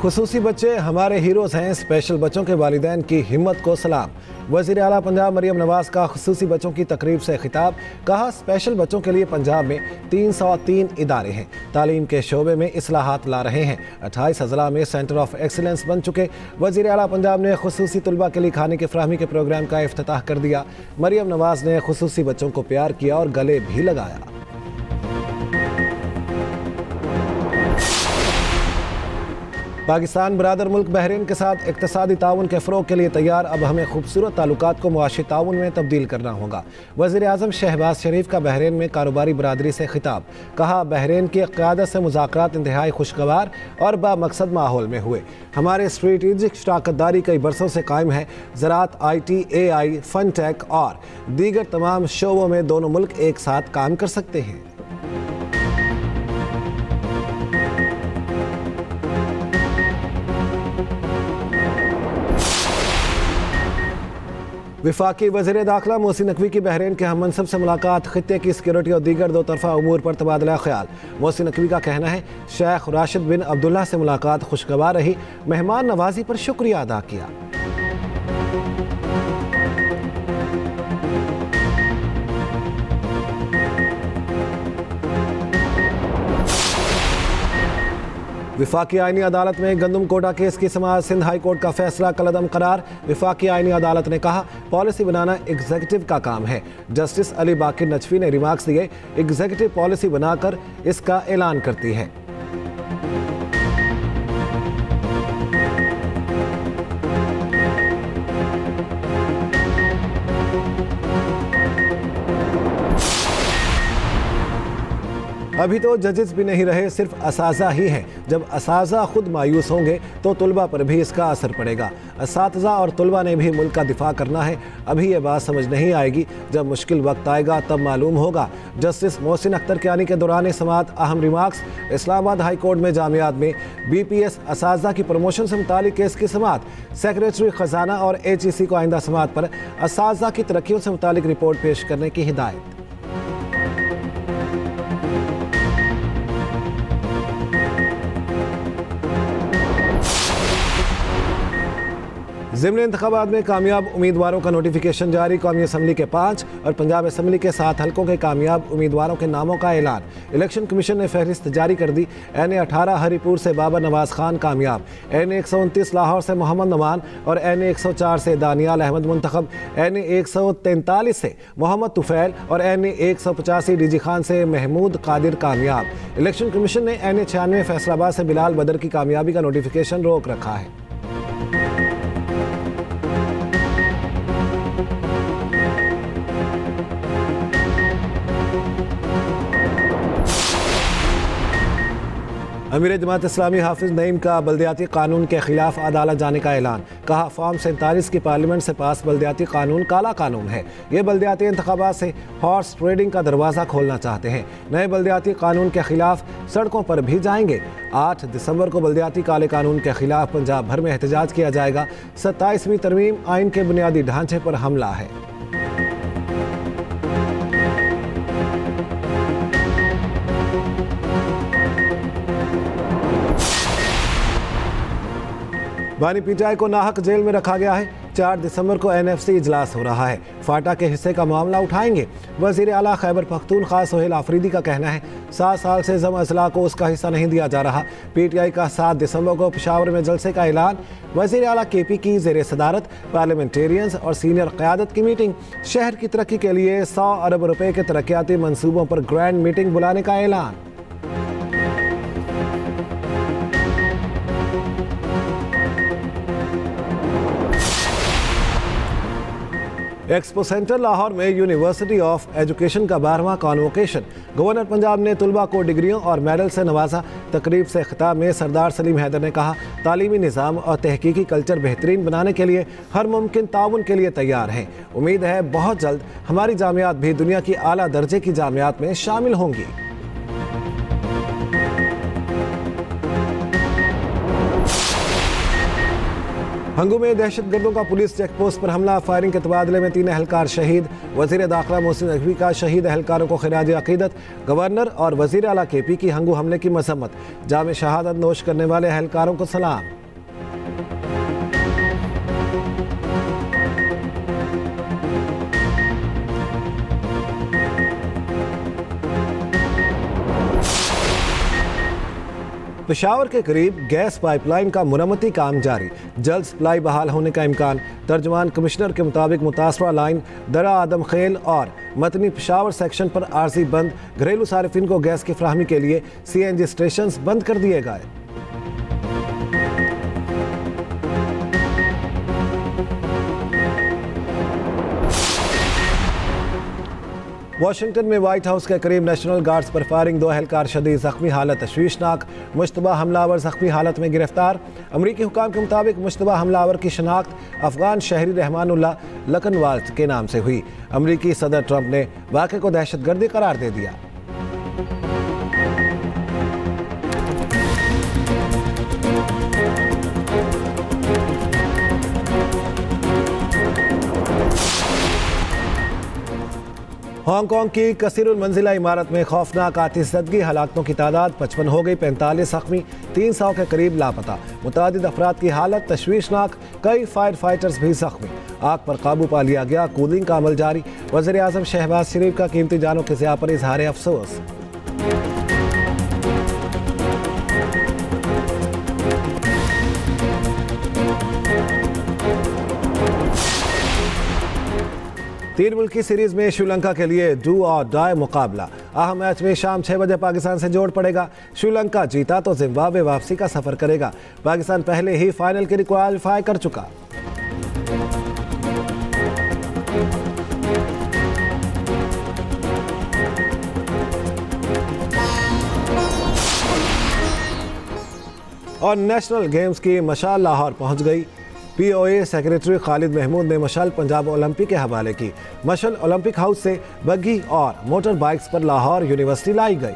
खुसूसी बच्चे हमारे हीरोज़ हैं, स्पेशल बच्चों के वालिदैन की हिम्मत को सलाम। वज़ीर आला पंजाब मरियम नवाज़ का खुसूसी बच्चों की तकरीब से खिताब। कहा, स्पेशल बच्चों के लिए पंजाब में 303 इदारे हैं, तालीम के शोबे में इस्लाहात ला रहे हैं। 28 अजला में सेंटर ऑफ एक्सीलेंस बन चुके। वज़ीर आला पंजाब ने खुसूसी तलबा के लिए खाने की फराहमी के प्रोग्राम का इफ्तिताह कर दिया। मरियम नवाज़ ने खुसूसी बच्चों को प्यार किया और गले भी लगाया। पाकिस्तान बरादर मुल्क बहरीन के साथ इक्तिसादी ताउन के फ़रोग़ के लिए तैयार। अब हमें खूबसूरत ताल्लुकात को मुआशी ताउन में तब्दील करना होगा। वज़ीर आज़म शहबाज शरीफ का बहरीन में कारोबारी बरादरी से खिताब। कहा, बहरीन की क़यादत से मुज़ाकरात इंतहाई खुशगवार और बामकसद माहौल में हुए। हमारे स्ट्रेटेजिक शराकतदारी कई बरसों से कायम है। ज़राअत, IT, AI, फनटेक और दीगर तमाम शोबों में दोनों मुल्क एक साथ काम कर सकते हैं। वफाकी वज़ीर दाखिला मोहसिन नकवी की बहरीन के हम मनसब से मुलाकात। खित्ते की सिक्योरिटी और दीगर दो तरफा उमूर पर तबादला ख्याल। मोहसिन नकवी का कहना है, शेख राशिद बिन अब्दुल्ला से मुलाकात खुशगवार रही। मेहमान नवाजी पर शुक्रिया अदा किया। विफाकी आईनी अदालत में गंदम कोटा केस की समाअत। सिंध हाई कोर्ट का फैसला कलअदम करार। विफाकी आईनी अदालत ने कहा, पॉलिसी बनाना एग्जीक्यूटिव का काम है। जस्टिस अली बाकिर नजफी ने रिमार्क्स दिए, एग्जीक्यूटिव पॉलिसी बनाकर इसका ऐलान करती है। अभी तो जजेस भी नहीं रहे, सिर्फ असाज़ा ही हैं। जब असाज़ा खुद मायूस होंगे तो तुलबा पर भी इसका असर पड़ेगा। असातिज़ा और तुलबा ने भी मुल्क का दिफा करना है। अभी ये बात समझ नहीं आएगी, जब मुश्किल वक्त आएगा तब मालूम होगा। जस्टिस मोहसिन अख्तर कियानी के दौरान समाअत अहम रिमार्क्स। इस्लामाबाद हाई कोर्ट में जामियात में BPS असातिज़ा की प्रमोशन से मुतालिक केस की समाअत। सेक्रेटरी खजाना और HEC को आइंदा समाअत पर असातिज़ा की तरक्कियों से मुतालिक रिपोर्ट पेश करने की हिदायत। ज़िमनी इंतखाबात में कामयाब उम्मीदवारों का नोटिफिकेशन जारी। कौमी असम्बली के 5 और पंजाब असम्बली के 7 हल्कों के कामयाब उम्मीदवारों के नामों का ऐलान। इलेक्शन कमीशन ने फहरिस्त जारी कर दी। NA-18 हरीपुर से बाबर नवाज खान कामयाब। NA-129 लाहौर से मोहम्मद नमान और NA-104 से दानियाल अहमद मुंतखब। NA-143 से मोहम्मद तुफैल और NA-185 DG खान से महमूद कादिर कामयाब। इलेक्शन कमीशन ने NA-96 फैसलाबाद से बिलाल बदर की कामयाबी का नोटिफिकेशन रोक रखा है। अमीर जमात इस्लामी हाफिज नईम का बल्दियाती कानून के खिलाफ अदालत जाने का ऐलान। कहा, फॉर्म 47 की पार्लियामेंट से पास बल्दियाती कानून काला कानून है। ये बल्दियाती इंतखाबात से हॉर्स ट्रेडिंग का दरवाज़ा खोलना चाहते हैं। नए बल्दियाती कानून के खिलाफ सड़कों पर भी जाएंगे। 8 दिसंबर को बल्दियाती काले कानून के खिलाफ पंजाब भर में एहतजाज किया जाएगा। 27वीं तरमीम आइन के बुनियादी ढांचे पर हमला है। बानी PTI को नाहक जेल में रखा गया है। 4 दिसंबर को NFC इजलास हो रहा है। फाटा के हिस्से का मामला उठाएंगे। वज़ीर आला खैबर पख्तूनख्वा सोहेल आफरीदी का कहना है, 7 साल से जम अजला को उसका हिस्सा नहीं दिया जा रहा। PTI का 7 दिसंबर को पेशावर में जलसे का ऐलान। वज़ीर आला KP की ज़ेर सदारत पार्लियामेंटेरियंस और सीनियर क़यादत की मीटिंग। शहर की तरक्की के लिए 100 अरब रुपए के तरक्याती मनसूबों पर ग्रैंड मीटिंग बुलाने का ऐलान। एक्सपो सेंटर लाहौर में यूनिवर्सिटी ऑफ एजुकेशन का 12वां कॉन्वोकेशन। गवर्नर पंजाब ने तुलबा को डिग्रियों और मेडल से नवाजा। तकरीब से खिताब में सरदार सलीम हैदर ने कहा, तालीमी निज़ाम और तहकीकी कल्चर बेहतरीन बनाने के लिए हर मुमकिन ताउन के लिए तैयार हैं। उम्मीद है बहुत जल्द हमारी जामियात भी दुनिया की आला दर्जे की जामियात में शामिल होंगी। हंगू में दहशतगर्दों का पुलिस चेकपोस्ट पर हमला, फायरिंग के तबादले में 3 अहलकार शहीद। वजीर दाखिला मोहसिन नकवी का शहीद अहलकारों को खिराज अकीदत। गवर्नर और वजीर आला KP की हंगू हमले की मसम्मत, जाम शहादत नोश करने वाले अहलकारों को सलाम। पेशावर के करीब गैस पाइपलाइन का मुरम्मती काम जारी, जल्द सप्लाई बहाल होने का इम्कान। तर्जमान कमिश्नर के मुताबिक मुतासरा लाइन दरा आदम खेल और मतनी पेशावर सेक्शन पर आर्जी बंद। घरेलू सारिफिन को गैस की फराहमी के लिए CNG स्टेशन बंद कर दिए गए। वाशिंगटन में व्हाइट हाउस के करीब नेशनल गार्ड्स पर फायरिंग, 2 अहलकार शदीद जख्मी, हालत तशवीशनाक। मुश्तबा हमलावर जख्मी हालत में गिरफ्तार। अमरीकी हुकाम के मुताबिक मुश्तबा हमलावर की शनाख्त अफगान शहरी रहमानुल्लाह लखनवाल्ट के नाम से हुई। अमरीकी सदर ट्रंप ने वाक़े को दहशतगर्दी करार दे दिया। हांगकांग की कसीरुल मंजिला इमारत में खौफनाक आतिशज़दगी, हलाकतों की तादाद 55 हो गई, 45 जख्मी, 300 के करीब लापता। मुतादिद अफराद की हालत तशवीशनाक, कई फायर फाइटर्स भी जख्मी। आग पर काबू पा लिया गया, कूलिंग का अमल जारी। वज़ीर आज़म शहबाज शरीफ का कीमती जानों के ज़िया पर इजहार अफसोस। तीन मुल्की सीरीज में श्रीलंका के लिए डू और डाई मुकाबला। अहम मैच में शाम 6 बजे पाकिस्तान से जोड़ पड़ेगा। श्रीलंका जीता तो जिम्बाब्वे वापसी का सफर करेगा। पाकिस्तान पहले ही फाइनल के लिए क्वालिफाई कर चुका। और नेशनल गेम्स की मशाल लाहौर पहुंच गई। POA सेक्रेटरी खालिद महमूद ने मशाल पंजाब ओलंपिक के हवाले की। मशाल ओलंपिक हाउस से बग्गी और मोटर बाइक्स पर लाहौर यूनिवर्सिटी लाई गई।